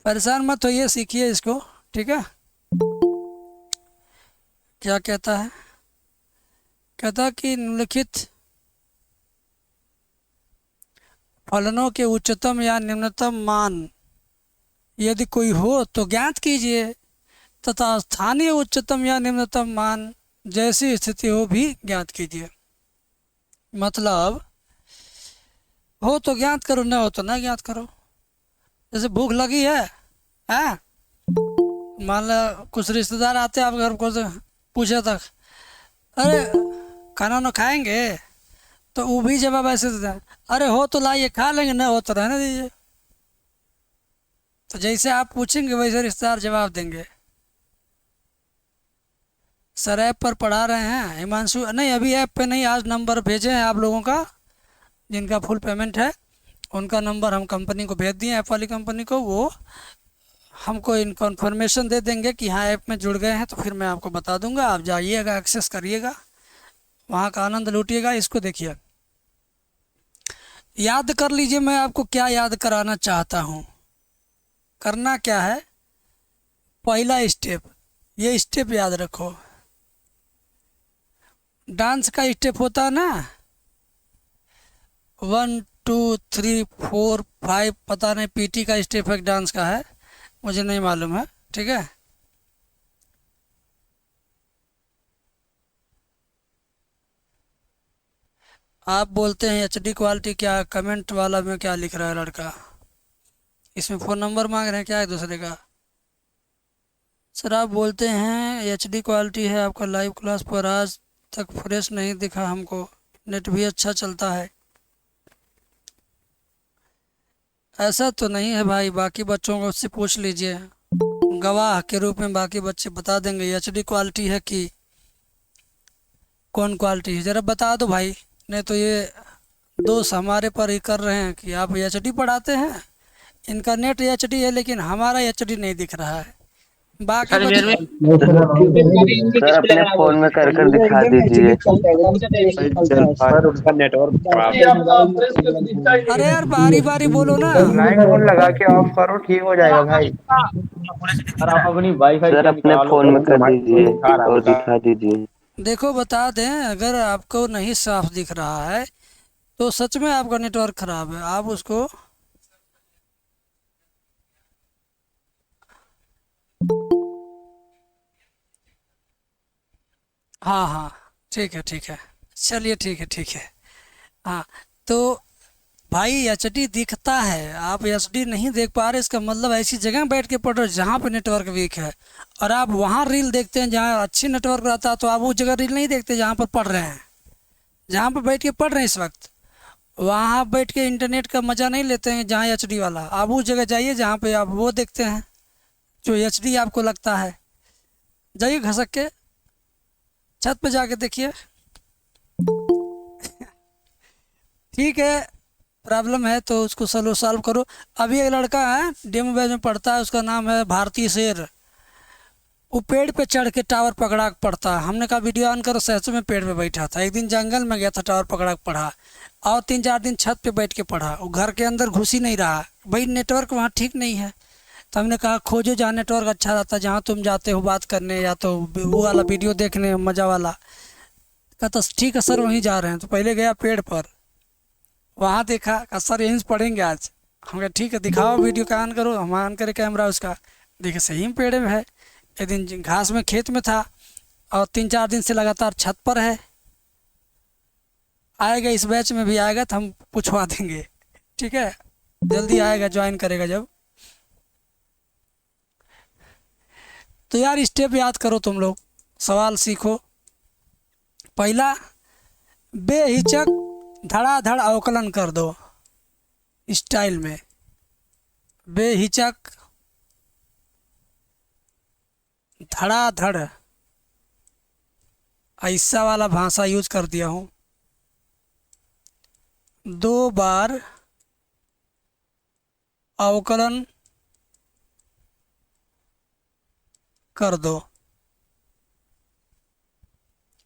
परेशान मत होइए, सीखिए इसको। ठीक है। क्या कहता है? कहता कि निम्नलिखित फलनों के उच्चतम या निम्नतम मान यदि कोई हो तो ज्ञात कीजिए, तथा स्थानीय उच्चतम या निम्नतम मान जैसी स्थिति हो भी ज्ञात कीजिए। मतलब हो तो ज्ञात करो, न हो तो न ज्ञात करो। जैसे भूख लगी है, हैं? मान लो कुछ रिश्तेदार आते हैं आप घर को, से पूछे तक, अरे खाना वाना खाएंगे, तो वो भी जवाब ऐसे देता है, अरे हो तो लाइए खा लेंगे, न हो तो रहने दीजिए। तो जैसे आप पूछेंगे वैसे रिश्तेदार जवाब देंगे। सर ऐप पर पढ़ा रहे हैं हिमांशु, नहीं अभी ऐप पे नहीं, आज नंबर भेजे हैं आप लोगों का जिनका फुल पेमेंट है, उनका नंबर हम कंपनी को भेज दिए, ऐप वाली कंपनी को। वो हमको इन कन्फर्मेशन दे देंगे कि हाँ ऐप में जुड़ गए हैं, तो फिर मैं आपको बता दूंगा। आप जाइएगा, एक्सेस करिएगा, वहाँ का आनंद लूटिएगा। इसको देखिए, याद कर लीजिए मैं आपको क्या याद कराना चाहता हूँ। करना क्या है, पहला स्टेप, ये स्टेप याद रखो। डांस का स्टेप होता है ना, 1 2 3 4 5, पता नहीं, पीटी का स्टेप है, डांस का है, मुझे नहीं मालूम है। ठीक है। आप बोलते हैं एचडी क्वालिटी, क्या कमेंट वाला में क्या लिख रहा है लड़का? इसमें फ़ोन नंबर मांग रहे हैं क्या एक दूसरे का? सर आप बोलते हैं एचडी क्वालिटी है आपका लाइव क्लास, पर आज तक फ्रेश नहीं दिखा हमको, नेट भी अच्छा चलता है। ऐसा तो नहीं है भाई, बाकी बच्चों को उससे पूछ लीजिए, गवाह के रूप में बाकी बच्चे बता देंगे एचडी क्वालिटी है कि कौन क्वालिटी है। ज़रा बता दो भाई, नहीं तो ये दोस्त हमारे पर ही कर रहे हैं कि आप एचडी पढ़ाते हैं, इनका नेट एचडी है लेकिन हमारा एचडी नहीं दिख रहा है। बाकी सर मेरे में बच्चे, सर अपने फोन में कर कर दिखा दीजिए। सर उनका नेटवर्क खराब है। अरे यार बारी बारी बोलो ना। लाइट फोन लगा के ऑफ करो, ठीक हो जाएगा भाई। सर आप अपनी वाईफाई सर से अपने निकालो, फोन में कर दीजिए दिखा रहा और बता। दिखा दीजिए। देखो बता दें, अगर आपको नहीं साफ दिख रहा है तो सच में आपका नेटवर्क ख़राब है। आप उसको हाँ हाँ, ठीक है ठीक है, चलिए ठीक है ठीक है। हाँ, तो भाई एचडी दिखता है, आप एचडी नहीं देख पा रहे, इसका मतलब ऐसी जगह बैठ के पढ़ रहे हो जहाँ पे नेटवर्क वीक है, और आप वहाँ रील देखते हैं जहाँ अच्छी नेटवर्क रहता है, तो आप उस जगह रील नहीं देखते जहाँ पर पढ़ रहे हैं, जहाँ पर बैठ के पढ़ रहे हैं इस वक्त, वहाँ बैठ के इंटरनेट का मज़ा नहीं लेते हैं जहाँ एचडी वाला। आप उस जगह जाइए जहाँ पे आप वो देखते हैं जो एचडी आपको लगता है। जाइए घसक के छत पे जाके देखिए। ठीक है, प्रॉब्लम है तो उसको सॉल्व करो। अभी एक लड़का है डेमो बैच में पढ़ता है, उसका नाम है भारती शेर। वो पेड़ पे चढ़ के टावर पकड़ा के पढ़ता है। हमने कहा वीडियो ऑन करो, सहसों में पेड़ पे बैठा था। एक दिन जंगल में गया था, टावर पकड़ा के पढ़ा, और 3 4 दिन छत पे बैठ के पढ़ा। वो घर के अंदर घुस ही नहीं रहा, भाई नेटवर्क वहाँ ठीक नहीं है। तो हमने कहा खोजो जहाँ नेटवर्क अच्छा रहता है, जहाँ तुम जाते हो बात करने या तो वो वाला वीडियो देखने मज़ा वाला। कहता ठीक है सर वहीं जा रहे हैं। तो पहले गया पेड़ पर, वहाँ देखा, कहा सर यहीं से पढ़ेंगे आज। हम कहा ठीक है दिखाओ वीडियो का ऑन करो। हम ऑन करे कैमरा उसका, देखे सही में पेड़ में है। एक दिन घास में खेत में था, और 3 4 दिन से लगातार छत पर है। आएगा इस बैच में भी आएगा तो हम पूछवा देंगे। ठीक है, जल्दी आएगा, ज्वाइन करेगा जब। तो यार स्टेप याद करो तुम लोग, सवाल सीखो। पहला, बेहिचक धड़ाधड़ अवकलन कर दो स्टाइल में। बेहिचक धड़ाधड़, ऐसा वाला भाषा यूज कर दिया हूँ। 2 बार अवकलन कर दो।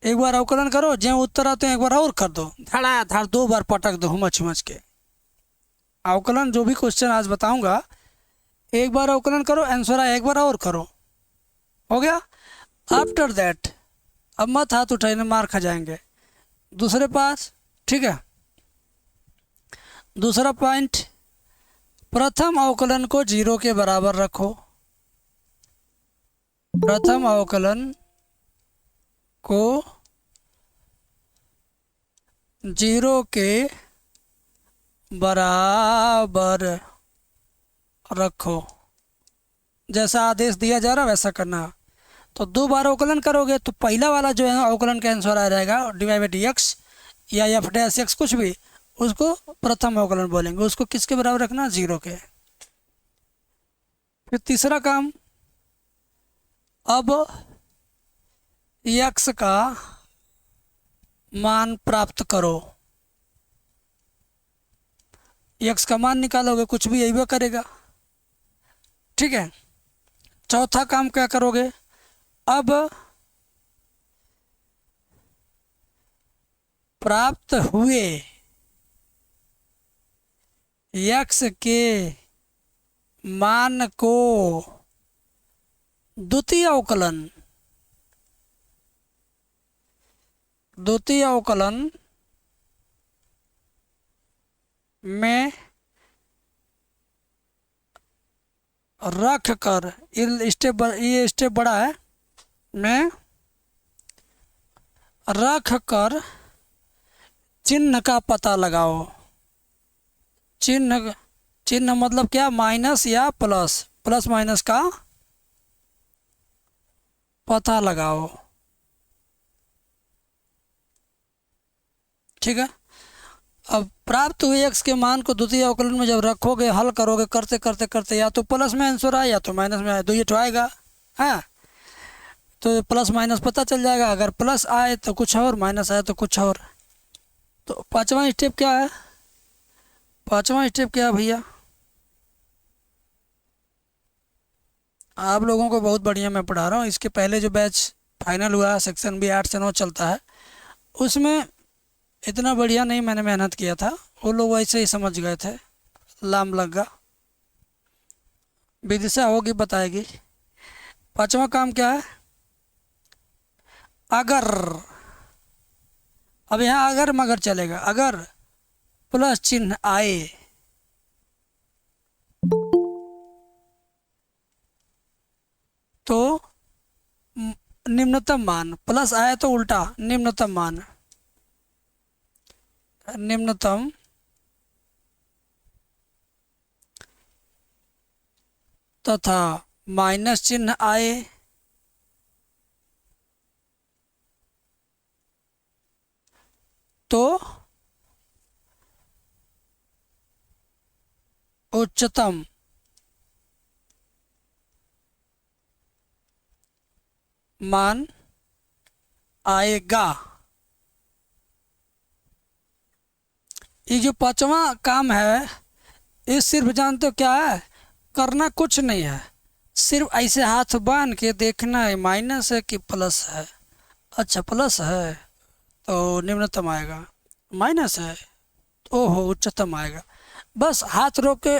एक बार अवकलन करो, जो उत्तर आते हैं एक बार और कर दो, धड़ाधड़ 2 बार पटक दो हुमच हुमच के। अवकलन जो भी क्वेश्चन आज बताऊंगा एक बार अवकलन करो, आंसर आया, एक बार और करो, हो गया। आफ्टर दैट अब मत हाथ उठाने, मार खा जाएंगे। दूसरे पास, ठीक है। दूसरा पॉइंट, प्रथम अवकलन को 0 के बराबर रखो। प्रथम अवकलन को 0 के बराबर रखो। जैसा आदेश दिया जा रहा वैसा करना। तो 2 बार अवकलन करोगे तो पहला वाला जो है अवकलन का आंसर आ जाएगा डिवाइड बाई डी एक्स या एफ डैश एक्स, कुछ भी, उसको प्रथम अवकलन बोलेंगे। उसको किसके बराबर रखना? 0 के। फिर तीसरा काम, अब एक्स का मान प्राप्त करो। एक्स का मान निकालोगे, कुछ भी यही करेगा, ठीक है। चौथा काम क्या करोगे? अब प्राप्त हुए एक्स के मान को द्वितीय अवकलन में रख कर, ये स्टेप बड़ा है, में रख कर चिन्ह का पता लगाओ। चिन्ह मतलब क्या? माइनस या प्लस, प्लस माइनस का पता लगाओ, ठीक है। अब प्राप्त हुए एक्स के मान को द्वितीय अवकलन में जब रखोगे, हल करोगे, करते करते करते या तो प्लस में आंसर आए या तो माइनस में आए, दो ये तो आएगा, हाँ। तो प्लस माइनस पता चल जाएगा। अगर प्लस आए तो कुछ और, माइनस आए तो कुछ और। तो पांचवा स्टेप क्या है? पांचवा स्टेप क्या है भैया? आप लोगों को बहुत बढ़िया मैं पढ़ा रहा हूँ। इसके पहले जो बैच फाइनल हुआ, सेक्शन भी 8 से 9 चलता है, उसमें इतना बढ़िया नहीं मैंने मेहनत किया था, वो लोग वैसे ही समझ गए थे, लाम लगा। विदिशा होगी बताएगी। पांचवा काम क्या है? अगर, अब यहाँ अगर मगर चलेगा। अगर प्लस चिन्ह आए तो निम्नतम मान, प्लस आए तो उल्टा निम्नतम मान, निम्नतम तथा माइनस चिन्ह आए तो उच्चतम मान आएगा। ये जो पांचवा काम है, ये सिर्फ जानते हो क्या है? करना कुछ नहीं है, सिर्फ ऐसे हाथ बांध के देखना है माइनस है कि प्लस है। अच्छा प्लस है तो निम्नतम आएगा, माइनस है तो ओहो उच्चतम आएगा। बस हाथ रोक के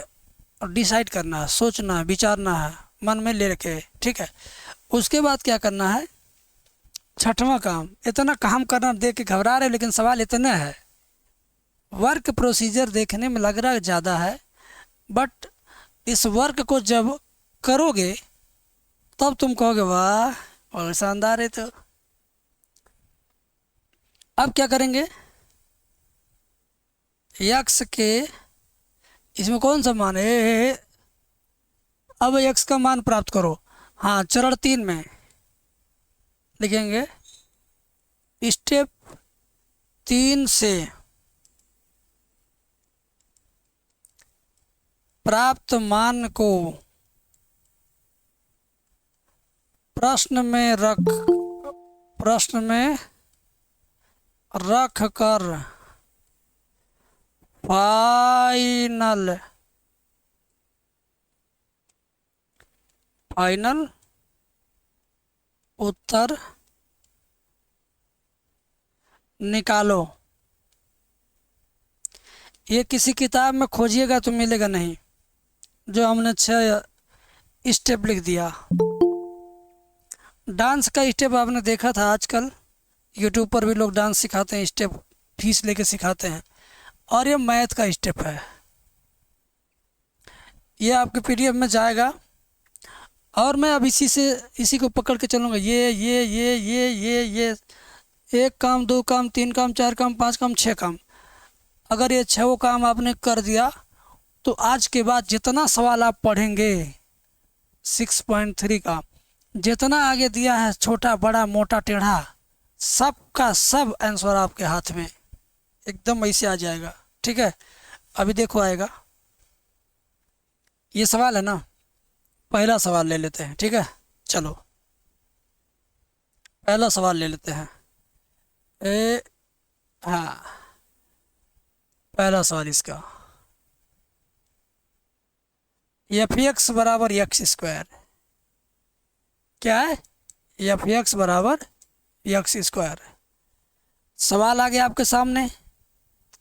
डिसाइड करना है, सोचना है, विचारना है, मन में ले रखे, ठीक है। उसके बाद क्या करना है? छठवां काम। इतना काम करना देख के घबरा रहे, लेकिन सवाल इतना है, वर्क प्रोसीजर देखने में लग रहा है ज़्यादा है, बट इस वर्क को जब करोगे तब तुम कहोगे वाह और शानदार है। तो अब क्या करेंगे? यक्स के, इसमें कौन सा मान है? अब यक्स का मान प्राप्त करो। हाँ, चरण 3 में लिखेंगे स्टेप 3 से प्राप्त मान को प्रश्न में रख कर फाइनल उत्तर निकालो। ये किसी किताब में खोजिएगा तो मिलेगा नहीं। जो हमने 6 स्टेप लिख दिया। डांस का स्टेप आपने देखा था, आजकल यूट्यूब पर भी लोग डांस सिखाते हैं, स्टेप फीस लेके सिखाते हैं। और ये मैथ का स्टेप है, ये आपके पीडीएफ में जाएगा। और मैं अब इसी को पकड़ के चलूँगा। ये एक काम, दो काम, तीन काम, चार काम, पांच काम, छः काम। अगर ये छः काम आपने कर दिया तो आज के बाद जितना सवाल आप पढ़ेंगे 6.3 का, जितना आगे दिया है छोटा बड़ा मोटा टेढ़ा, सब का सब आंसर आपके हाथ में एकदम ऐसे आ जाएगा। ठीक है, अभी देखो आएगा। ये सवाल है ना, पहला सवाल ले लेते हैं। ठीक है, चलो पहला सवाल ले लेते हैं। हाँ, पहला सवाल इसका, एफ एक्स बराबर एक्स स्क्वायर। क्या है? एफ एक्स बराबर एक्स स्क्वायर। सवाल आ गया आपके सामने,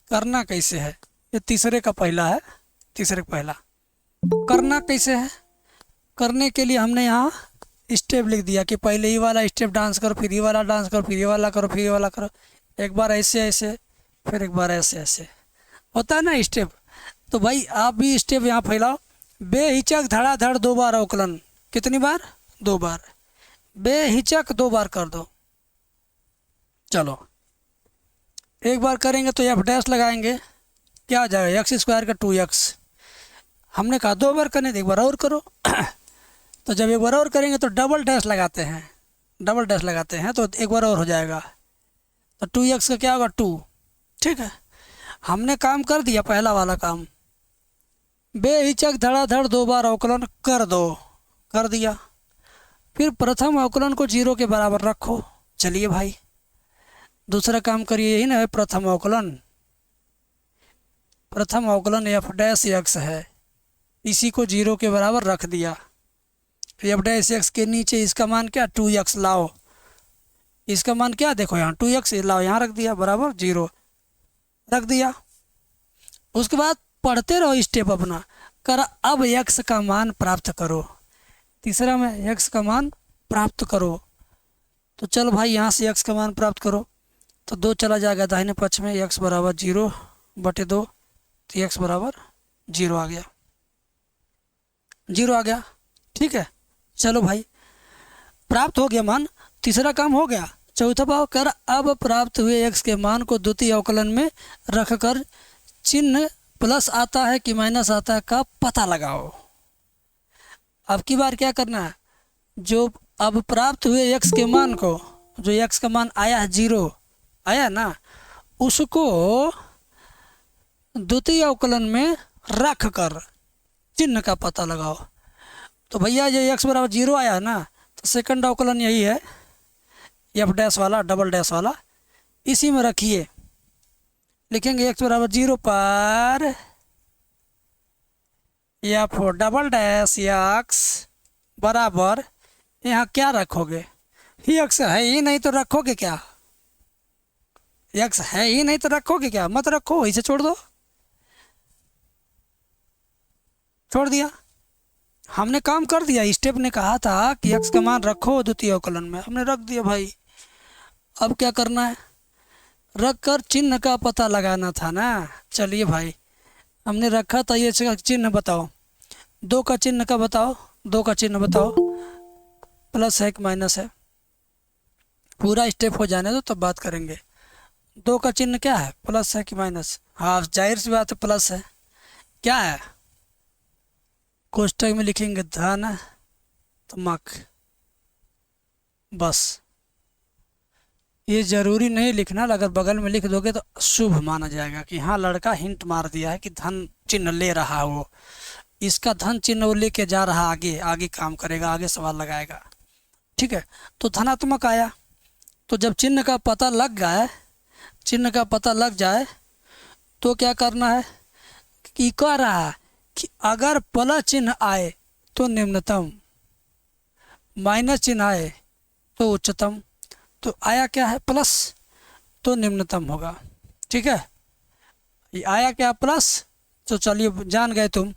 करना कैसे है? ये तीसरे का पहला है, तीसरे का पहला। करना कैसे है? करने के लिए हमने यहाँ स्टेप लिख दिया कि पहले ये वाला स्टेप डांस करो, फिर ये वाला डांस करो, फिर ये वाला करो, फिर ये वाला करो। एक बार ऐसे ऐसे, फिर एक बार ऐसे ऐसे, होता है ना स्टेप। तो भाई आप भी स्टेप यहाँ फैलाओ। बेहिचक धड़ाधड़ 2 बार अवकलन। कितनी बार? 2 बार। बेहिचक 2 बार कर दो। चलो एक बार करेंगे तो एफ डैश लगाएंगे, क्या आ जाएगा? एक्स स्क्वायर का 2x। हमने कहा 2 बार करने थे, एक बार और करो। तो जब एक बार और करेंगे तो डबल डैश लगाते हैं, डबल डैश लगाते हैं तो एक बार और हो जाएगा। तो 2x का क्या होगा? 2। ठीक है, हमने काम कर दिया पहला वाला काम। बेहिचक धड़ाधड़ 2 बार अवकलन कर दो, कर दिया। फिर प्रथम अवकलन को 0 के बराबर रखो। चलिए भाई दूसरा काम करिए, यही ना है प्रथम अवकलन। प्रथम अवकलन एफ डैश एक्स है, इसी को 0 के बराबर रख दिया। एफ डैश एक्स के नीचे इसका मान क्या? 2x लाओ। इसका मान क्या? देखो यहाँ 2x लाओ, यहाँ रख दिया, बराबर 0 रख दिया। उसके बाद पढ़ते रहो स्टेप अपना कर। अब x का मान प्राप्त करो। तीसरा में x का मान प्राप्त करो। तो चलो भाई यहाँ से x का मान प्राप्त करो। तो 2 चला जाएगा दाहिने पक्ष में, x बराबर 0/2, तो x बराबर 0 आ गया, 0 आ गया। ठीक है, चलो भाई प्राप्त हो गया मान, तीसरा काम हो गया। चौथा भाव कर अब प्राप्त हुए x के मान को द्वितीय अवकलन में रखकर चिन्ह प्लस आता है कि माइनस आता है का पता लगाओ। अब की बार क्या करना है? जो अब प्राप्त हुए x के मान को, जो x का मान आया है 0 आया ना, उसको द्वितीय अवकलन में रख कर चिन्ह का पता लगाओ। तो भैया ये x बराबर 0 आया है ना, तो सेकंड अवकलन यही है, एफ डैश वाला, डबल डैश वाला, इसी में रखिए। लिखेंगे x बराबर 0 पर एफ डबल डैश एक्स बराबर, यहाँ क्या रखोगे? x है ही नहीं तो रखोगे क्या? x है ही नहीं तो रखोगे क्या? मत रखो, इसे छोड़ दो। छोड़ दिया, हमने काम कर दिया। स्टेप ने कहा था कि x का मान रखो द्वितीय अवकलन में, हमने रख दिया भाई। अब क्या करना है? रख कर चिन्ह का पता लगाना था ना। चलिए भाई हमने रखा था, ये चिन्ह बताओ, 2 का चिन्ह का बताओ, 2 का चिन्ह बताओ, प्लस है कि माइनस है? पूरा स्टेप हो जाने दो तब बात करेंगे। 2 का चिन्ह क्या है? प्लस है कि माइनस? हाँ जाहिर सी बात है प्लस है। क्या है? कोष्टक में लिखेंगे धन तो मक, बस। ये ज़रूरी नहीं लिखना, अगर बगल में लिख दोगे तो शुभ माना जाएगा कि हाँ लड़का हिंट मार दिया है कि धन चिन्ह ले रहा हो, इसका धन चिन्ह वो लेके जा रहा, आगे आगे काम करेगा, आगे सवाल लगाएगा। ठीक है, तो धनात्मक आया। तो जब चिन्ह का पता लग गया, चिन्ह का पता लग जाए तो क्या करना है कि कह रहा है कि अगर प्लस चिन्ह आए तो निम्नतम, माइनस चिन्ह आए तो उच्चतम। तो आया क्या है? प्लस, तो निम्नतम होगा। ठीक है, ये आया क्या? प्लस। तो चलिए जान गए तुम।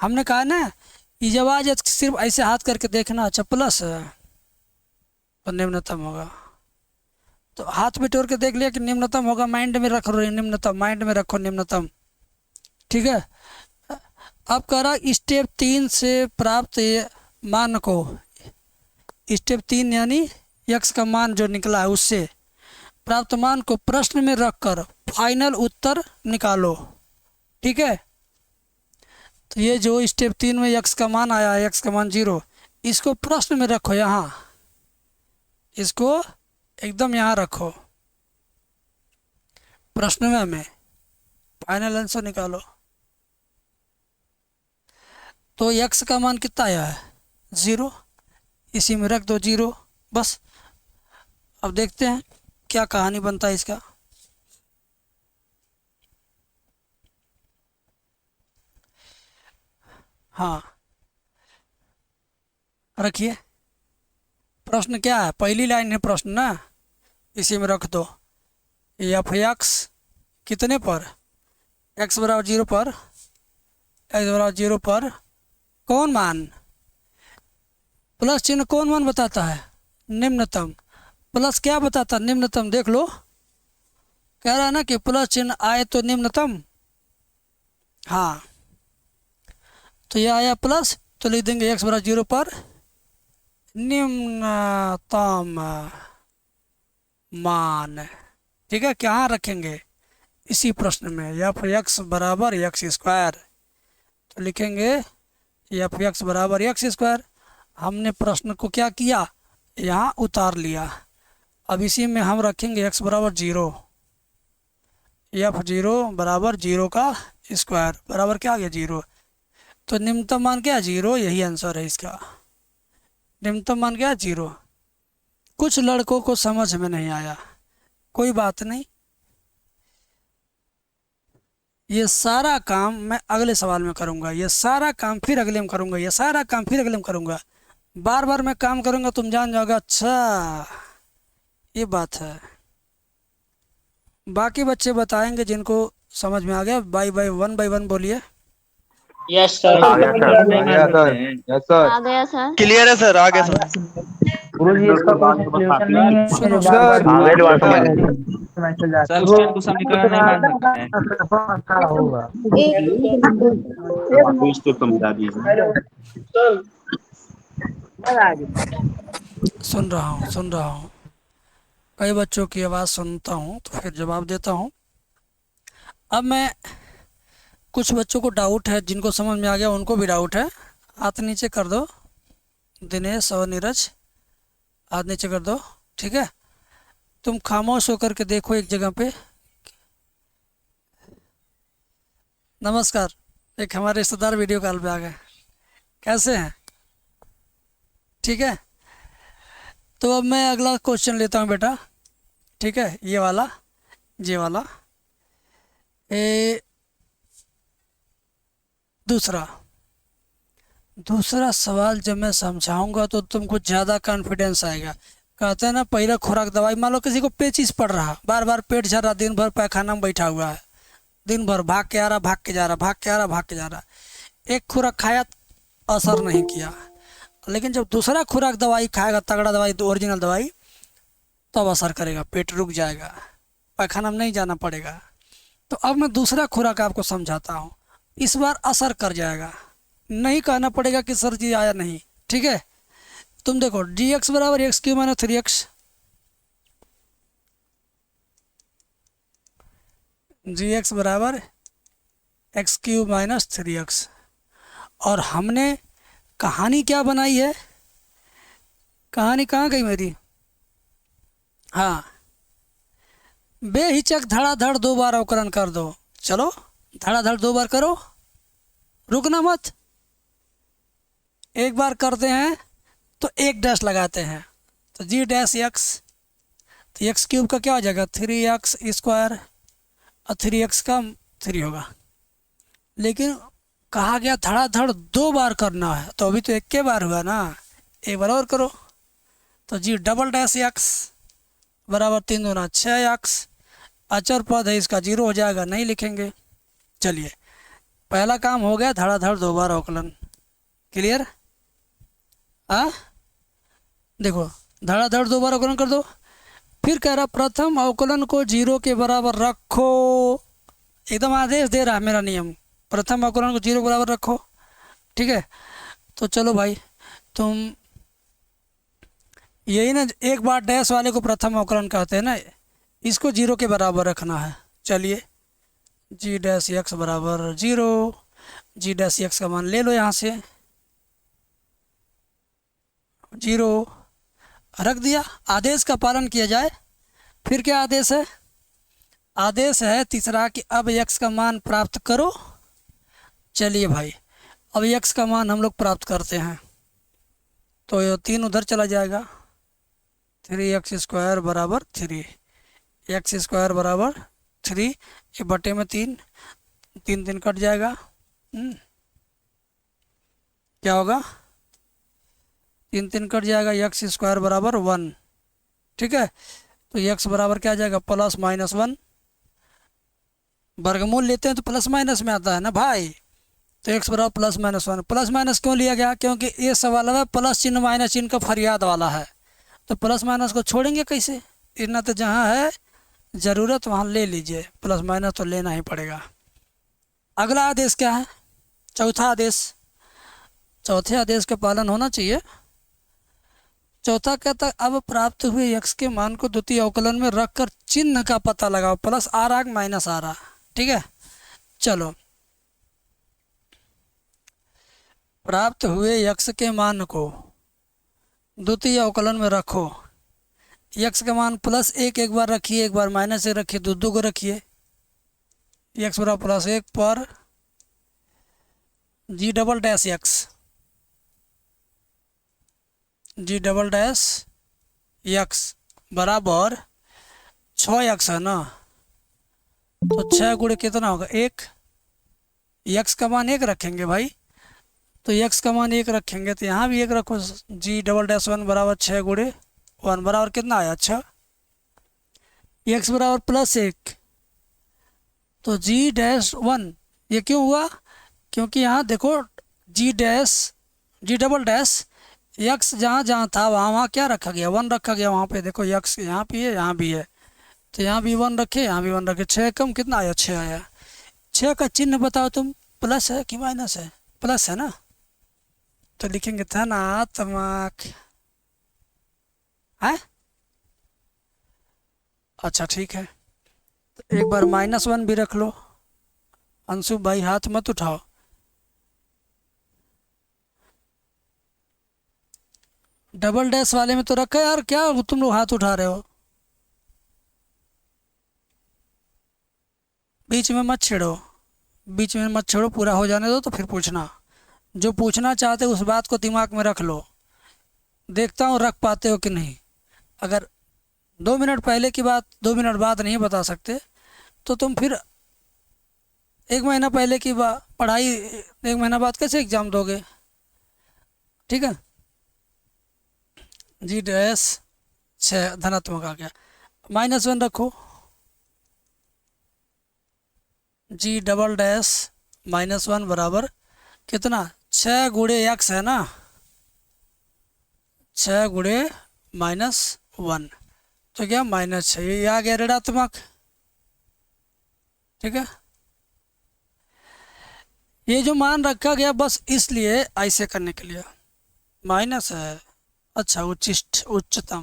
हमने कहा ना ये जब आ जाए सिर्फ ऐसे हाथ करके देखना, अच्छा प्लस है तो निम्नतम होगा। तो हाथ में टोर के देख लिया कि निम्नतम होगा, माइंड में रख रहे निम्नतम, माइंड में रखो निम्नतम। ठीक है। अब कह रहा स्टेप 3 से प्राप्त मान को, स्टेप 3 यानी यक्स का मान जो निकला है उससे प्राप्त मान को प्रश्न में रखकर फाइनल उत्तर निकालो। ठीक है। तो ये जो स्टेप 3 में यक्स का मान आया है, यक्स का मान 0, इसको प्रश्न में रखो, यहाँ इसको एकदम यहाँ रखो प्रश्न में, हमें फाइनल आंसर निकालो। तो यक्स का मान कितना आया है 0, इसी में रख दो 0 बस। अब देखते हैं क्या कहानी बनता है इसका। हाँ रखिए, प्रश्न क्या है, पहली लाइन है प्रश्न ना, इसी में रख दो एफ एक्स कितने पर, एक्स बराबर 0 पर, एक्स बराबर 0 पर कौन मान, प्लस चिन्ह कौन मान बताता है, निम्नतम। प्लस क्या बताता है, निम्नतम। देख लो, कह रहा है ना कि प्लस चिन्ह आए तो निम्नतम। हाँ तो ये आया प्लस, तो लिख देंगे एक्स बराबर 0 पर निम्नतम मान। ठीक है, क्या रखेंगे इसी प्रश्न में, एफ एक्स बराबर एक्स स्क्वायर, तो लिखेंगे एफ एक्स बराबर एक्स स्क्वायर। हमने प्रश्न को क्या किया, यहाँ उतार लिया। अब इसी में हम रखेंगे एक्स बराबर 0, एफ 0 बराबर 0 का स्क्वायर बराबर क्या आ गया 0। तो निम्नतम मान क्या 0, यही आंसर है इसका। निम्नतम मान क्या 0। कुछ लड़कों को समझ में नहीं आया, कोई बात नहीं, ये सारा काम मैं अगले सवाल में करूँगा, ये सारा काम फिर अगले में करूँगा, ये सारा काम फिर अगले में करूँगा। बार बार मैं काम करूँगा, तुम जान जाओगे अच्छा ये बात है। बाकी बच्चे बताएंगे जिनको समझ में आ गया। वन बाई वन बोलिए। Yes sir. आ गया सर। Yes sir. आ गया सर। क्लियर है सर, आगे सर। गुरुजी इसका कोई सॉल्यूशन नहीं है सुनो सर। आ गए दोबारा समझ में। सर उसके को समीकरण नहीं मान सकते हैं। होगा। सुन रहा हूँ, कई बच्चों की आवाज़ सुनता हूँ तो फिर जवाब देता हूँ। अब मैं कुछ बच्चों को डाउट है, जिनको समझ में आ गया उनको भी डाउट है, हाथ नीचे कर दो। दिनेश और नीरज हाथ नीचे कर दो। ठीक है, तुम खामोश होकर के देखो एक जगह पे। नमस्कार, एक हमारे रिश्तेदार वीडियो कॉल पे आ गए, कैसे हैं? ठीक है, तो अब मैं अगला क्वेश्चन लेता हूँ बेटा। ठीक है, ये वाला दूसरा सवाल जब मैं समझाऊंगा तो तुमको ज़्यादा कॉन्फिडेंस आएगा। कहते हैं ना, पहला खुराक दवाई, मान लो किसी को पेचिश पड़ रहा, बार बार पेट झड़ रहा, दिन भर पैखाना में बैठा हुआ है, दिन भर भाग के आ रहा, भाग के जा रहा, भाग के आ रहा, भाग के जा रहा, एक खुराक खाया असर नहीं किया, लेकिन जब दूसरा खुराक दवाई खाएगा, तगड़ा दवाई, ओरिजिनल दवाई, तब असर करेगा, पेट रुक जाएगा, पैखाना में नहीं जाना पड़ेगा। तो अब मैं दूसरा खुराक आपको समझाता हूँ, इस बार असर कर जाएगा, नहीं कहना पड़ेगा कि सर जी आया नहीं। ठीक है, तुम देखो डी एक्स बराबर एक्स क्यू माइनस 3x, जी एक्स बराबर एक्स क्यू माइनस 3x, और हमने कहानी क्या बनाई है, कहानी कहाँ गई मेरी, हाँ, बेहिचक धड़ाधड़ 2 बार अवकलन कर दो। चलो धड़ाधड़ 2 बार करो, रुकना मत। एक बार करते हैं तो एक डैश लगाते हैं, तो जी डैश एक्स, तो एक्स क्यूब का क्या हो जाएगा 3x स्क्वायर, और 3x का 3 होगा। लेकिन कहा गया धड़ाधड़ 2 बार करना है, तो अभी तो एक के बार हुआ ना, एक बार और करो, तो जी डबल डैश एक्स बराबर 3 दूना 6x, अचर पद है इसका 0 हो जाएगा, नहीं लिखेंगे। चलिए, पहला काम हो गया, धड़ाधड़ 2 बार अवकलन। क्लियर? हाँ, देखो धड़ाधड़ दोबारा अवकलन कर दो। फिर कह रहा प्रथम अवकलन को 0 के बराबर रखो। एकदम आदेश दे रहा है मेरा नियम, प्रथम अवकलन को 0 के बराबर रखो। ठीक है, तो चलो भाई तुम यही ना, एक बार डैश वाले को प्रथम अवकलन कहते हैं ना, इसको 0 के बराबर रखना है। चलिए जी डैश एक्स बराबर 0, जी डैश एक्स का मान ले लो यहाँ से 0 रख दिया। आदेश का पालन किया जाए। फिर क्या आदेश है? आदेश है तीसरा कि अब x का मान प्राप्त करो। चलिए भाई अब x का मान हम लोग प्राप्त करते हैं, तो ये 3 उधर चला जाएगा, 3x² बराबर 3, x² बराबर 3, ये बटे में 3, 3 कट जाएगा। क्या होगा? 3 कट जाएगा, x² बराबर 1। ठीक है, तो x बराबर क्या आ जाएगा? Plus minus 1। वर्गमूल लेते हैं तो प्लस माइनस में आता है ना भाई, तो x बराबर प्लस माइनस 1। प्लस माइनस क्यों लिया गया? क्योंकि ये सवाल है प्लस चिन्ह माइनस चिन्ह का फरियाद वाला है, तो प्लस माइनस को छोड़ेंगे कैसे? इतना तो जहाँ है ज़रूरत वहाँ ले लीजिए, प्लस माइनस तो लेना ही पड़ेगा। अगला आदेश क्या है? चौथा आदेश। चौथे आदेश का पालन होना चाहिए। चौथा कहता है अब प्राप्त हुए x के मान को द्वितीय अवकलन में रखकर चिन्ह का पता लगाओ, प्लस आ रहा माइनस आ रहा। ठीक है, चलो प्राप्त हुए x के मान को द्वितीय अवकलन में रखो। x का मान +1 एक बार रखिए, एक बार -1 रखिए, दो को रखिए। x बराबर +1 पर g double dash x, g double dash x बराबर 6x है ना, तो 6 गुणे कितना होगा? 1। x का मान 1 रखेंगे भाई, तो x का मान 1 रखेंगे, तो यहाँ भी 1 रखो। g डबल डैश 1 बराबर 6 गुणे 1 बराबर कितना आया? 6। x बराबर +1, तो g डैश 1 ये क्यों हुआ? क्योंकि यहाँ देखो g डबल डैश x जहाँ जहाँ था वहाँ क्या रखा गया? 1 रखा गया। वहाँ पे देखो x यहाँ भी है, यहाँ भी है, तो यहाँ भी 1 रखे, यहाँ भी 1 रखे। 6 कम कितना आया? 6 आया। 6 का चिन्ह बताओ तुम, प्लस है कि माइनस है? प्लस है ना, तो लिखेंगे धनात्मक है। अच्छा ठीक है, तो एक बार -1 भी रख लो। अंशु भाई हाथ मत उठाओ। डबल डैश वाले में तो रखा यार, क्या तुम लोग हाथ उठा रहे हो? बीच में मत छेड़ो, बीच में मत छेड़ो, पूरा हो जाने दो तो फिर पूछना। जो पूछना चाहते हो उस बात को दिमाग में रख लो, देखता हूँ रख पाते हो कि नहीं। अगर 2 मिनट पहले की बात 2 मिनट बाद नहीं बता सकते तो तुम फिर 1 महीना पहले की पढ़ाई 1 महीना बाद कैसे एग्ज़ाम दोगे? ठीक है, जी डैश 6 धनात्मक आ गया, -1 रखो, जी डबल डैश -1 बराबर कितना? 6 गुणे x है ना, 6 गुणे -1, तो क्या -6, ये आ गया ऋणात्मक। ठीक है, ये जो मान रखा गया बस इसलिए ऐसे करने के लिए, माइनस है अच्छा उच्चतम,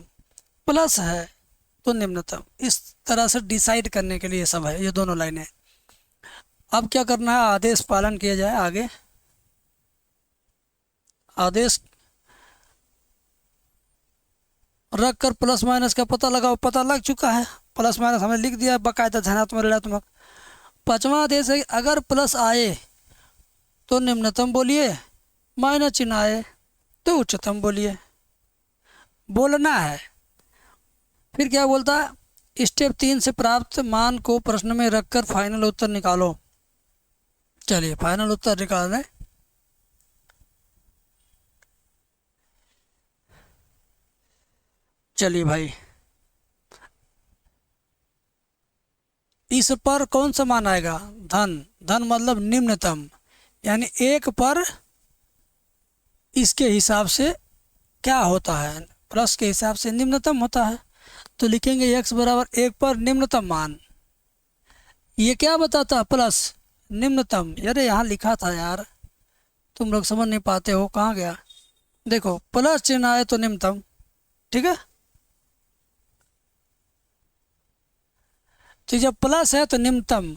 प्लस है तो निम्नतम, इस तरह से डिसाइड करने के लिए सब है ये दोनों लाइनें। अब क्या करना है? आदेश पालन किया जाए। आगे आदेश रख कर प्लस माइनस का पता लगाओ। पता लग चुका है, प्लस माइनस हमने लिख दिया बाकायदा, धनात्मक ऋणात्मक। 5वां आदेश है अगर प्लस आए तो निम्नतम बोलिए, माइनस चिन्ह आए तो उच्चतम बोलिए, बोलना है। फिर क्या बोलता है? स्टेप 3 से प्राप्त मान को प्रश्न में रखकर फाइनल उत्तर निकालो। चलिए फाइनल उत्तर निकालें। चलिए भाई, इस पर कौन सा मान आएगा? धन। धन मतलब निम्नतम, यानी 1 पर इसके हिसाब से क्या होता है, प्लस के हिसाब से निम्नतम होता है। तो लिखेंगे x बराबर 1 पर निम्नतम मान। ये क्या बताता है? प्लस निम्नतम। अरे यहाँ लिखा था यार, तुम लोग समझ नहीं पाते हो, कहाँ गया? देखो प्लस चिन्ह आए तो निम्नतम, ठीक है। तो जब प्लस है तो निम्नतम,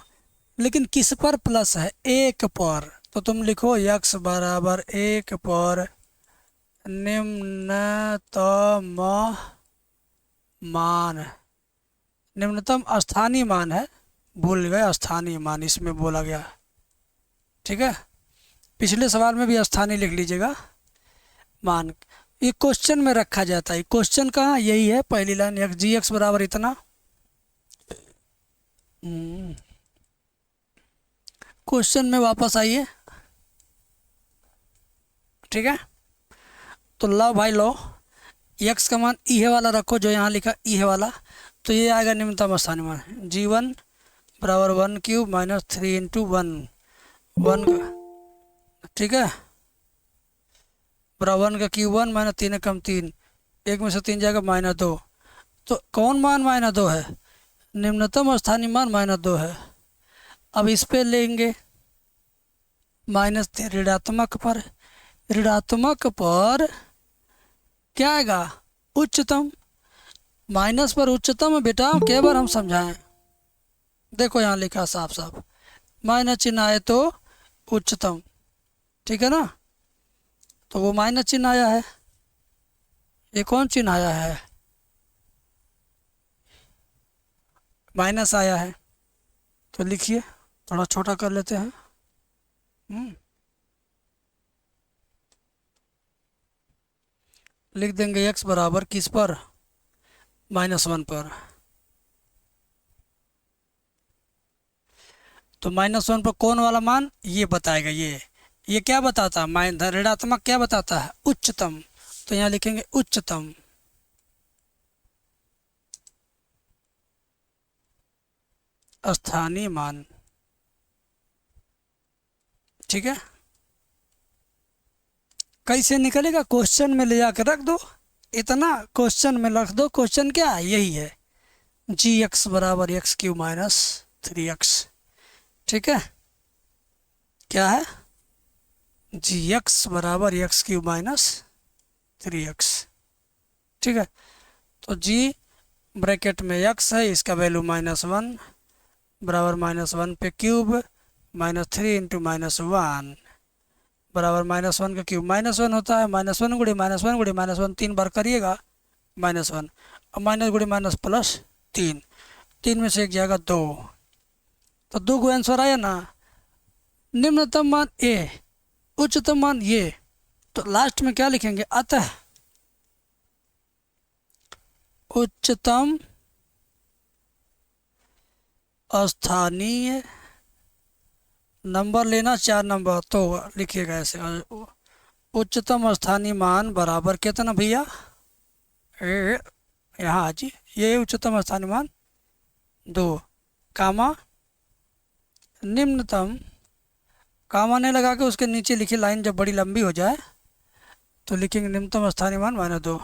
लेकिन किस पर प्लस है? 1 पर। तो तुम लिखो x बराबर 1 पर निम्नतम मान। निम्नतम स्थानीय मान है, भूल गए, स्थानीय मान इसमें बोला गया, ठीक है। पिछले सवाल में भी स्थानीय लिख लीजिएगा मान। ये क्वेश्चन में रखा जाता है। क्वेश्चन कहाँ? यही है पहली लाइन, एक्स जी एक्स बराबर इतना। क्वेश्चन में वापस आइए, ठीक है। तो लो भाई लो, एक्स का मान ई है वाला रखो, जो यहाँ लिखा ई है वाला। तो ये आएगा निम्नतम स्थानीय मान, g1 बराबर 1 क्यूब माइनस 3 इंटू 1 का, ठीक है। बराबर 1 का क्यूब 1 माइनस 3 कम 3, 1 में से 3 जाएगा -2। तो कौन मान -2 है? निम्नतम स्थानीय मान -2 है। अब इस पे लेंगे -3, ऋणात्मक पर। ऋणात्मक पर क्या आएगा? उच्चतम। माइनस पर उच्चतम है बेटा, कई बार हम समझाएं। देखो यहाँ लिखा साफ साफ, माइनस चिन्ह आए तो उच्चतम, ठीक है ना। तो वो माइनस चिन्ह आया है। ये कौन चिन्ह आया है? माइनस आया है। तो लिखिए, थोड़ा छोटा कर लेते हैं। लिख देंगे x बराबर किस पर? -1 पर। तो -1 पर कौन वाला मान? ये बताएगा। ये क्या बताता है? ऋणात्मक क्या बताता है? उच्चतम। तो यहाँ लिखेंगे उच्चतम। स्थानीय मान, ठीक है। कैसे निकलेगा? क्वेश्चन में ले जाकर रख दो, इतना क्वेश्चन में रख दो। क्वेश्चन क्या है? यही है, जी एक्स बराबर एक्स क्यू माइनस 3x, ठीक है। क्या है? जी एक्स बराबर एक्स क्यू माइनस 3x, ठीक है। तो जी ब्रैकेट में x है, इसका वैल्यू -1 बराबर -1 पे क्यूब -3 इंटू -1 बराबर -1 का क्यूब -1 होता है। -1 गुणे -1 गुणे -1 3 बार करिएगा -1, और माइनस गुणे माइनस प्लस 3, 3 में से एक जाएगा 2। तो 2 को आंसर आया ना। निम्नतम मान ए, उच्चतम मान ये। तो लास्ट में क्या लिखेंगे? अतः उच्चतम स्थानीय, नंबर लेना 4 नंबर, तो लिखिएगा ऐसे, उच्चतम स्थानीय मान बराबर कितना भैया? यहाँ जी, ये उच्चतम स्थानीय मान 2 कामा निम्नतम, कामा नहीं लगा के उसके नीचे लिखी लाइन जब बड़ी लंबी हो जाए तो लिखेंगे निम्नतम स्थानीय मान -2।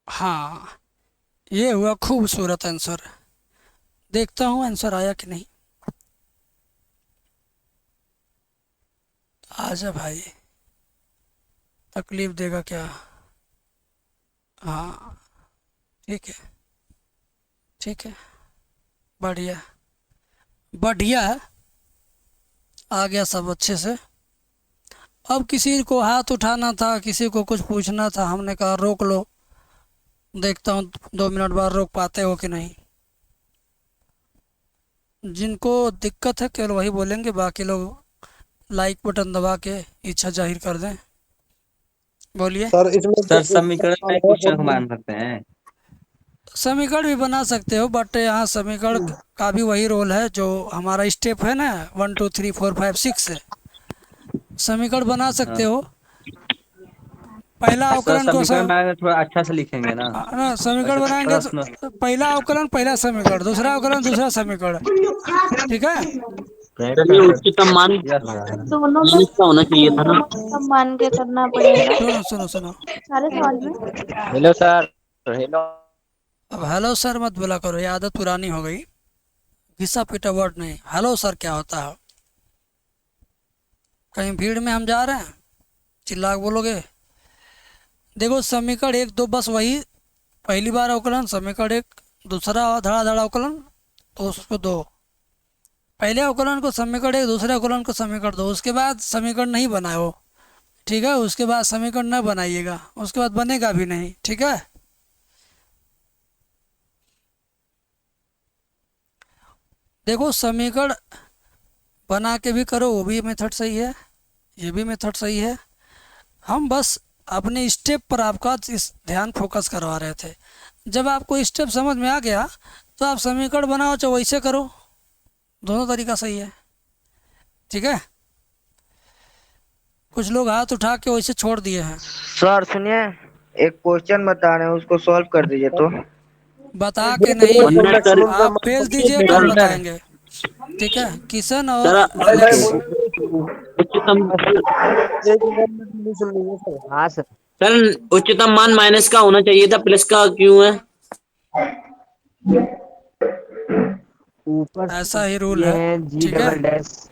हाँ, ये हुआ खूबसूरत आंसर। देखता हूँ आंसर आया कि नहीं। आजा भाई, तकलीफ देगा क्या? हाँ ठीक है, ठीक है, बढ़िया बढ़िया, आ गया सब अच्छे से। अब किसी को हाथ उठाना था, किसी को कुछ पूछना था, हमने कहा रोक लो, देखता हूँ 2 मिनट बाद रोक पाते हो कि नहीं। जिनको दिक्कत है केवल वही बोलेंगे, बाकी लोग लाइक बटन दबा के इच्छा जाहिर कर दें। बोलिए सर इसमें सर समीकरण में कुछ अंक मान सकते हैं? समीकरण भी बना सकते हो, बट यहाँ समीकरण का भी वही रोल है जो हमारा स्टेप है ना, 1 2 3 4 5 6 है। समीकरण बना सकते हाँ। हो। पहला सर अवकलन को समीकरण में थोड़ा अच्छा से लिखेंगे ना, समीकरण वैसे बनाएंगे प्रश्न। तो पहला अवकलन पहला समीकरण, दूसरा अवकलन दूसरा समीकरण। ठीक है। सर ये उच्चतम मान दोनों में माइनस का होना चाहिए था ना। सब मान के करना पड़ेगा सुनो सुनो सुनो। सारे सवाल में। Hello sir. हेलो। अब हेलो सर मत बोला करो, ये आदत पुरानी हो गई। घिसा पीटा वर्ड नहीं, हेलो सर क्या होता है? कहीं भीड़ में हम जा रहे हैं, चिल्ला के बोलोगे। देखो समीकरण एक दो बस वही, पहली बार अवकलन समीकरण एक, दूसरा धड़ाधड़ अवकलन तो उसको दो। पहले अवकलन को समीकरण एक, दूसरे अवकलन को समीकरण दो, उसके बाद समीकरण नहीं बनाओ। ठीक है, उसके बाद समीकरण न बनाइएगा, उसके बाद बनेगा भी नहीं। ठीक है। देखो समीकरण बना के भी करो, वो भी मेथड सही है, ये भी मेथड सही है। हम बस अपने स्टेप पर आपका इस ध्यान फोकस करवा रहे थे। जब आपको स्टेप समझ में आ गया तो आप समीकरण बनाओ चाहे वैसे करो, दोनों तरीका सही है। ठीक है। कुछ लोग हाथ उठा के वैसे छोड़ दिए हैं। सर सुनिए, एक क्वेश्चन बता रहे हैं, उसको सॉल्व कर दीजिए तो। बता के नहीं, सर आप भेज दीजिए कल बताएंगे। ठीक है, किशन और सर एलेक्स। उच्चतम हाँ सर। सर उच्चतम मान माइनस का होना चाहिए था, प्लस का क्यों है? ऊपर ऐसा ही रूल है। है जी ठीक है, डबल डैश।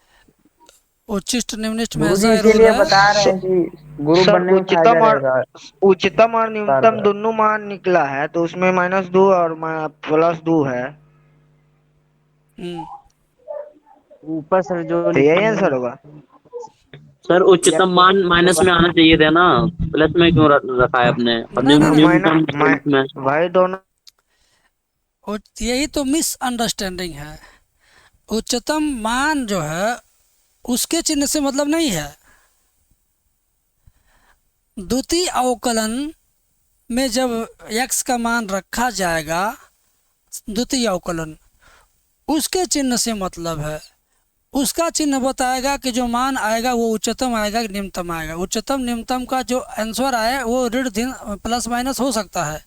उच्चिष्ट निम्निष्ट में गुरु जी ऐसा ही रूल इसीलिए है। बता रहे हैं कि गुरु सर बनने में फायदा रहेगा। उच्चतम और न्यूनतम सर दोनों मान निकला है, तो उसमें -2 और +2 है। हम्म। ऊपर सर जो तो यही आंसर होगा। सर उच्चतम मान माइनस में आना चाहिए था ना, प्लस में क्यों रखा है आपने? और नहीं नहीं नहीं, न्यूनतम प्लस में। भाई दोनों यही तो मिसअंडरस्टैंडिंग है। उच्चतम मान जो है उसके चिन्ह से मतलब नहीं है। द्वितीय अवकलन में जब x का मान रखा जाएगा, द्वितीय अवकलन उसके चिन्ह से मतलब है। उसका चिन्ह बताएगा कि जो मान आएगा वो उच्चतम आएगा कि निम्नतम आएगा। उच्चतम निम्नतम का जो आंसर आए वो ऋण धन प्लस माइनस हो सकता है।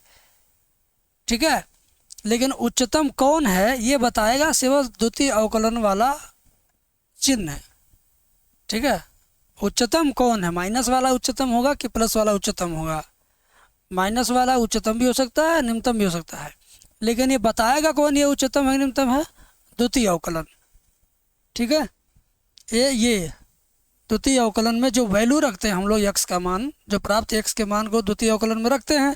ठीक है, लेकिन उच्चतम कौन है ये बताएगा सिर्फ द्वितीय अवकलन वाला चिन्ह। ठीक है, उच्चतम कौन है, माइनस वाला उच्चतम होगा कि प्लस वाला उच्चतम होगा। माइनस वाला उच्चतम भी हो सकता है, निम्नतम भी हो सकता है, लेकिन ये बताएगा कौन ये उच्चतम है निम्नतम है, द्वितीय अवकलन। ठीक है, ये द्वितीय अवकलन में जो वैल्यू रखते हैं हम लोग x का मान, जो प्राप्त x के मान को द्वितीय अवकलन में रखते हैं,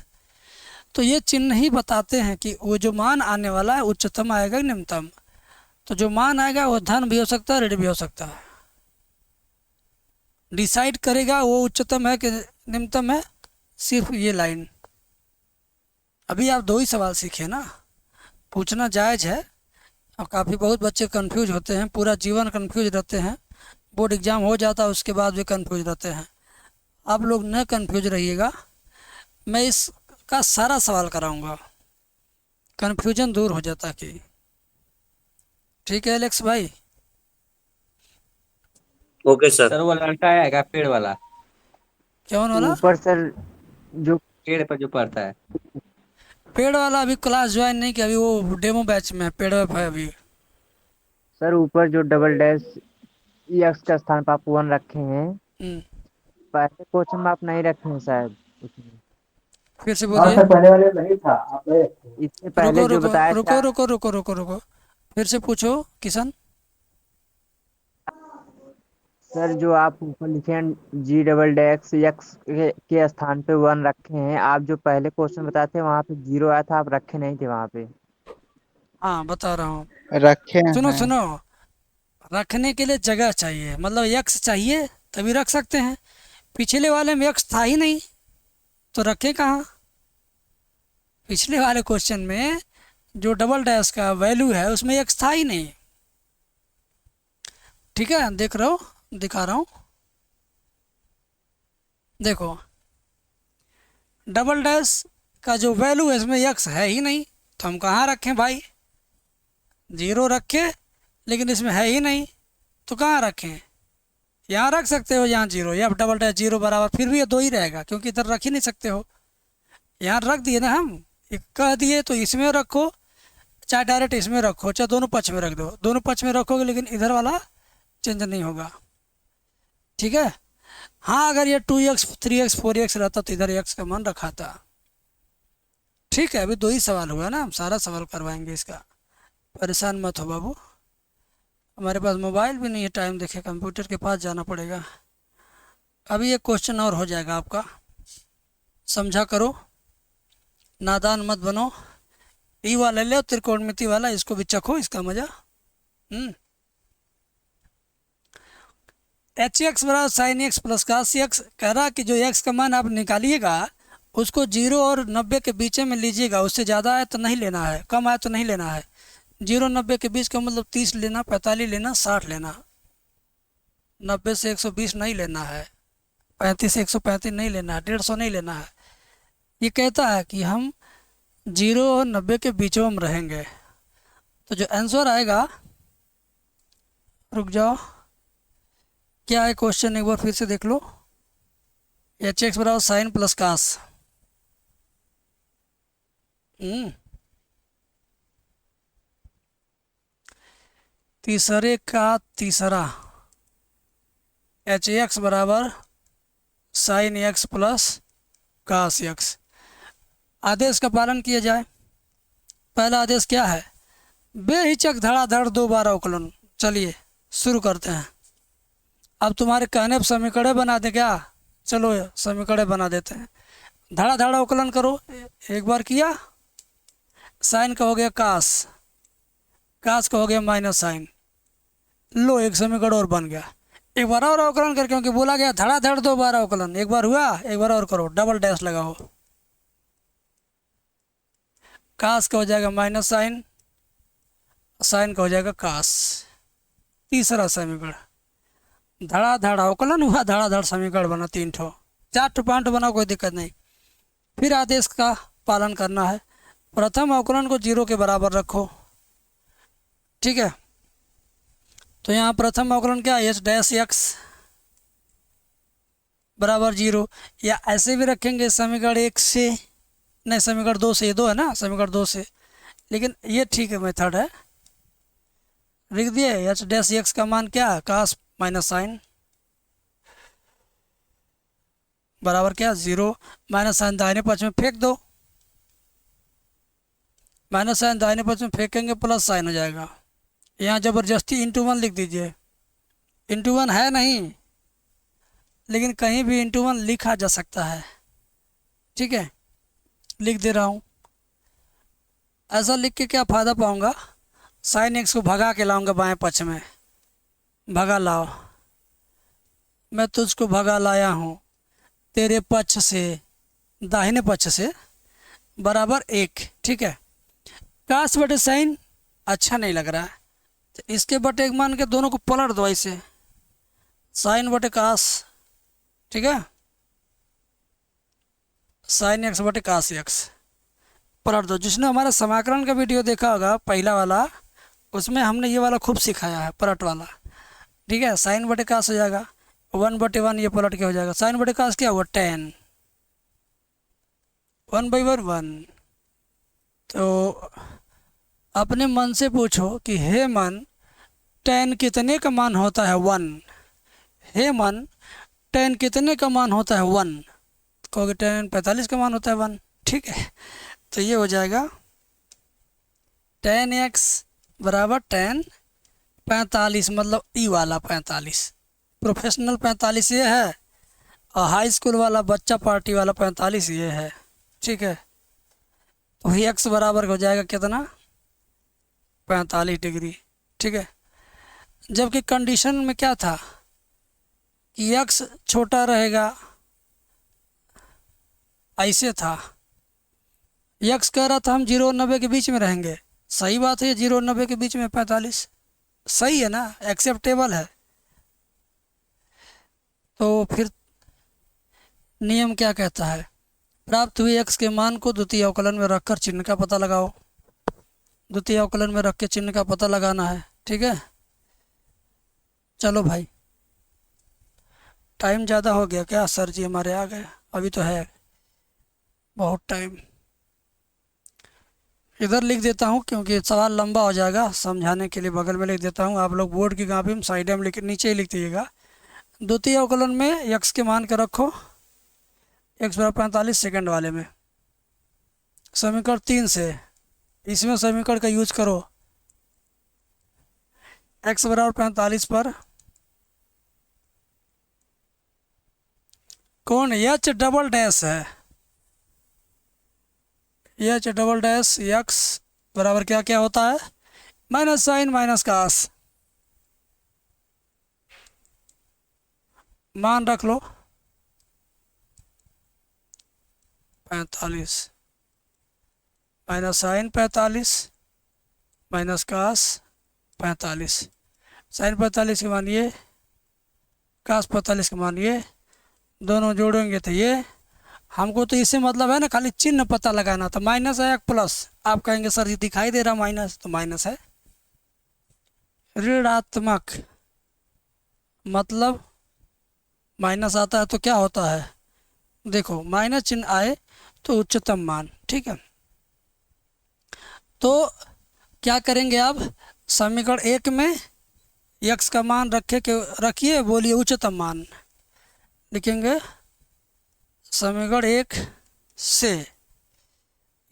तो ये चिन्ह ही बताते हैं कि वो जो मान आने वाला है उच्चतम आएगा कि निम्नतम। तो जो मान आएगा वो धन भी हो सकता है, ऋण भी हो सकता है। डिसाइड करेगा वो उच्चतम है कि निम्नतम है सिर्फ ये लाइन। अभी आप दो ही सवाल सीखे ना, पूछना जायज़ है। और काफ़ी बहुत बच्चे कंफ्यूज होते हैं, पूरा जीवन कंफ्यूज रहते हैं, बोर्ड एग्ज़ाम हो जाता है उसके बाद भी कंफ्यूज रहते हैं। आप लोग न कंफ्यूज रहिएगा, मैं इसका सारा सवाल कराऊंगा, कंफ्यूजन दूर हो जाता कि। ठीक है एलेक्स भाई। Okay sir. सर वो लड़का आएगा पेड़ वाला, कौन वाला? ऊपर सर जो पेड़ पर जो पड़ता है। पेड़ वाला अभी क्लास ज्वाइन नहीं किया, अभी वो डेमो बैच में है, पेड़ है अभी। सर ऊपर जो डबल डैश एक्स का स्थान पर आप 1 रखे हैं, हम्म, पहले क्वेश्चन में आप नहीं रखे हैं शायद उसमें। फिर से बोलिए। पहले वाले नहीं था आप इससे रुको पहले जो रुको बताया रुको था रुको रुको रुको रुको, फिर से पूछो किशन। सर, जो आप ऊपर लिखे हैं जी डबल डैश एक्स के स्थान पे 1 रखे हैं, आप जो पहले क्वेश्चन बताए थे वहाँ पे 0 आया था, आप रखे नहीं थे वहाँ पे। हाँ बता रहा हूँ, रखे सुनो हैं। सुनो। रखने के लिए जगह चाहिए, मतलब यक्स चाहिए तभी रख सकते हैं। पिछले वाले में यक्स था ही नहीं तो रखे कहाँ? पिछले वाले क्वेश्चन में जो डबल डैश का वैल्यू है उसमें यक्स था ही नहीं। ठीक है, देख रहा हूँ, दिखा रहा हूँ, देखो डबल डैश का जो वैल्यू है इसमें यक्स है ही नहीं, तो हम कहाँ रखें भाई? 0 रखे, लेकिन इसमें है ही नहीं तो कहाँ रखें? यहाँ रख सकते हो, यहाँ zero, F double dash zero बराबर, फिर भी ये दो ही रहेगा क्योंकि इधर रख ही नहीं सकते हो। यहाँ रख दिए ना हम, एक कह दिए तो इसमें रखो, चाहे डायरेक्ट इसमें रखो, चाहे दोनों पक्ष में रख दो, दोनों पक्ष में रखोगे लेकिन इधर वाला चेंज नहीं होगा। ठीक है। हाँ, अगर ये 2x 3x 4x रहता तो इधर x का मान रखा था। ठीक है, अभी दो ही सवाल हुआ ना, हम सारा सवाल करवाएंगे इसका, परेशान मत हो बाबू। हमारे पास मोबाइल भी नहीं है, टाइम देखे, कंप्यूटर के पास जाना पड़ेगा। अभी एक क्वेश्चन और हो जाएगा आपका, समझा करो, नादान मत बनो। ई वाला ले लो, त्रिकोणमिति वाला, इसको भी चखो इसका मजा। एच एक्स बराबर sine x plus cos x, कह रहा कि जो एक्स का मान आप निकालिएगा उसको 0 और 90 के बीच में लीजिएगा, उससे ज़्यादा आए तो नहीं लेना है, कम आए तो नहीं लेना है। 0 90 के बीच का मतलब 30 लेना, 45 लेना, 60 लेना, 90 से 120 नहीं लेना है, 35 से 135 नहीं लेना है, 150 नहीं लेना है। ये कहता है कि हम 0 और 90 के बीच में रहेंगे, तो जो आंसर आएगा, रुक जाओ, क्या है क्वेश्चन एक बार फिर से देख लो। एच एक्स बराबर साइन प्लस कास, तीसरे का तीसरा, एच एक्स बराबर sine x plus cos x. आदेश का पालन किया जाए। पहला आदेश क्या है? बेहिचक धड़ाधड़ 2 बार अवकलन। चलिए शुरू करते हैं। अब तुम्हारे कहने पर समीकरण बना दें क्या? चलो समीकरण बना देते हैं। धड़ाधड़ अवकलन करो। एक बार किया, साइन का हो गया कास, कास का हो गया माइनस साइन। लो, एक समीकरण और बन गया। एक बार और अवकलन कर, क्योंकि बोला गया धड़ाधड़ 2 बार अवकलन। एक बार हुआ, एक बार और करो, डबल डैश लगाओ। कास का हो जाएगा माइनस साइन, साइन का हो जाएगा कास। तीसरा समीकरण, धड़ाधड़ अवकलन हुआ, धड़ाधड़ समीकरण बना। 3 ठो 4 ठो 5 ठो बनाओ, कोई दिक्कत नहीं। फिर आदेश का पालन करना है। प्रथम अवकलन को 0 के बराबर रखो। ठीक है, तो यहाँ प्रथम अवकलन क्या है? एच डैश एक्स बराबर 0, या ऐसे भी रखेंगे समीकरण 1 से, नहीं समीकरण 2 से, ये 2 है ना, समीकरण 2 से, लेकिन ये ठीक है, मेथड है। लिख दिए एच डैश एक्स का मान क्या है? कास माइनस साइन बराबर क्या? 0। माइनस साइन दाहिने पक्ष में फेंक दो, माइनस साइन दाहिने पक्ष में फेंकेंगे, प्लस साइन हो जाएगा। यहाँ ज़बरदस्ती इंटू 1 लिख दीजिए। इंटू 1 है नहीं, लेकिन कहीं भी इंटू 1 लिखा जा सकता है। ठीक है, लिख दे रहा हूँ। ऐसा लिख के क्या फ़ायदा पाऊँगा? साइन एक्स को भगा के लाऊंगा बाएं पक्ष में। भगा लाओ, मैं तुझको भगा लाया हूँ तेरे पक्ष से, दाहिने पक्ष से, बराबर 1। ठीक है, कास बटे साइन अच्छा नहीं लग रहा है, तो इसके बटे 1 मान के दोनों को पलट दो ऐसे, साइन बटे कास। ठीक है, साइन एक्स बटे कास एक्स पलट दो। जिसने हमारा समाकलन का वीडियो देखा होगा पहला वाला, उसमें हमने ये वाला खूब सिखाया है, पलट वाला। ठीक है, साइन बटे कास हो जाएगा, 1/1 ये पलट के हो जाएगा। साइन बटे कास क्या हुआ? 10, 1/1। तो अपने मन से पूछो कि हे मन, 10 कितने का मान होता है? 1। हे मन, 10 कितने का मान होता है? 1। कहोगे 10 45 का मान होता है 1। ठीक है, तो ये हो जाएगा 10x बराबर 10 45, मतलब ई वाला 45। प्रोफेशनल 45 ये है, और हाई स्कूल वाला बच्चा पार्टी वाला 45 ये है। ठीक है, तो x बराबर हो जाएगा कितना? 45 डिग्री। ठीक है, जबकि कंडीशन में क्या था कि x छोटा रहेगा, ऐसे था। x कह रहा था हम 0 और 90 के बीच में रहेंगे। सही बात है, 0 और 90 के बीच में 45 सही है ना, एक्सेप्टेबल है। तो फिर नियम क्या कहता है? प्राप्त हुए x के मान को द्वितीय अवकलन में रखकर चिन्ह का पता लगाओ। द्वितीय अवकलन में रख के चिन्ह का पता लगाना है। ठीक है, चलो भाई टाइम ज़्यादा हो गया क्या सर जी? हमारे आ गए, अभी तो है बहुत टाइम। इधर लिख देता हूँ क्योंकि सवाल लंबा हो जाएगा, समझाने के लिए बगल में लिख देता हूँ। आप लोग बोर्ड की कॉपी में साइड में लिख, नीचे ही लिख दीजिएगा। द्वितीय अवकलन में यक्स के मान के रखो, x बराबर 45 सेकंड वाले में समीकरण 3 से, इसमें समीकरण का यूज करो। x बराबर 45 पर कौन एच डबल डैश है? एच डबल डैश यक्स बराबर क्या क्या होता है? Minus sine minus cos. मान रख लो 45 minus sine 45 minus cos 45। Sine 45 के मान ये, कास 45 के मान ये, दोनों जोड़ेंगे तो ये। हमको तो इससे मतलब है ना, खाली चिन्ह पता लगाना था। माइनस है या प्लस? आप कहेंगे सर ये दिखाई दे रहा माइनस, तो माइनस है। ऋणात्मक मतलब माइनस आता है तो क्या होता है? देखो माइनस चिन्ह आए तो उच्चतम मान, ठीक है। तो क्या करेंगे अब? समीकरण 1 में यक्स का मान रखिए, बोलिए उच्चतम मान लिखेंगे। समीकरण 1 से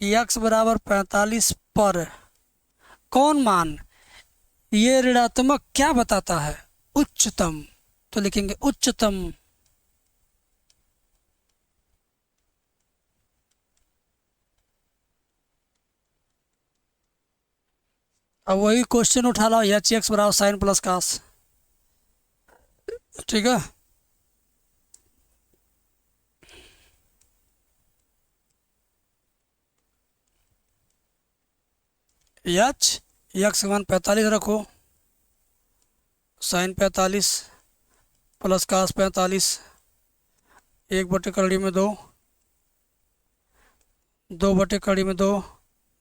यक्स बराबर 45 पर कौन मान? ये ऋणात्मक क्या बताता है? उच्चतम। तो लिखेंगे उच्चतम। अब वही क्वेश्चन उठा लो, एच एक्स बराबर साइन प्लस कास, ठीक है। एच एक्स का मान 45 रखो, साइन 45 प्लस कास 45, 1/कड़ी में 2, 2/कड़ी में 2,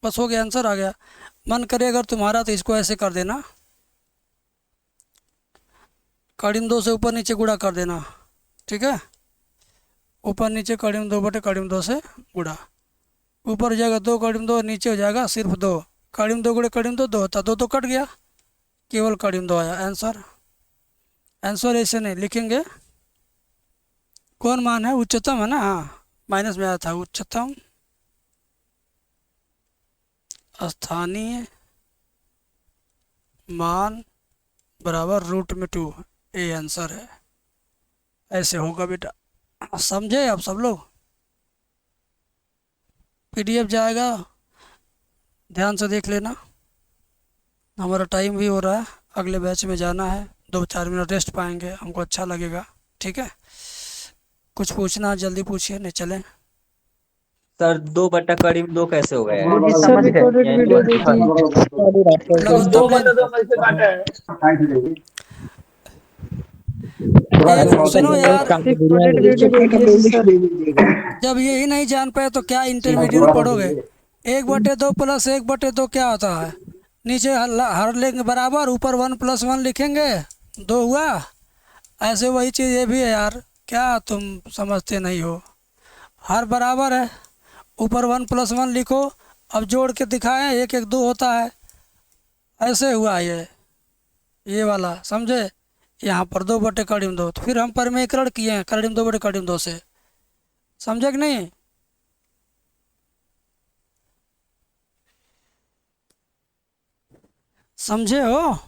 बस हो गया, आंसर आ गया। मन करे अगर तुम्हारा तो इसको ऐसे कर देना, कड़ी में 2 से ऊपर नीचे गुणा कर देना, ठीक है। ऊपर नीचे कड़ी में 2/कड़ी में 2 से गुणा, ऊपर हो जाएगा 2 कड़ी में 2, नीचे हो जाएगा सिर्फ 2, कड़ी में 2 गुणे कड़ी में 2 होता, 2 तो कट गया, केवल कड़ी में 2 आया आंसर। आंसर ऐसे नहीं लिखेंगे। कौन मान है? उच्चतम है ना, हाँ माइनस में आया था। उच्चतम स्थानीय मान बराबर √2, ये आंसर है। ऐसे होगा बेटा, समझे आप सब लोग? PDF जाएगा, ध्यान से देख लेना। हमारा टाइम भी हो रहा है, अगले बैच में जाना है, 2-4 मिनट रेस्ट पाएंगे, हमको अच्छा लगेगा, ठीक है। कुछ पूछना जल्दी पूछिए, नहीं चलें। सर 2/कड़ी में 2 कैसे हो गया है? गुरुजी समझ गए। लघुत्तम सुनो यार, जब यही नहीं जान पाए तो क्या इंटरमीडिएट पढ़ोगे? 1/2 प्लस 1/2 क्या होता है? नीचे हर लेंगे बराबर, ऊपर 1 + 1 लिखेंगे, 2 हुआ। ऐसे वही चीज़ ये भी है यार, क्या तुम समझते नहीं हो? हर बराबर है, ऊपर 1 + 1 लिखो, अब जोड़ के दिखाएं, 1 1 2 होता है, ऐसे हुआ ये वाला, समझे? यहाँ पर 2/कड़ी में 2, तो फिर हम परमेकरण किए हैं कड़ी में 2/कड़ी में 2 से, समझे कि नहीं? समझे हो?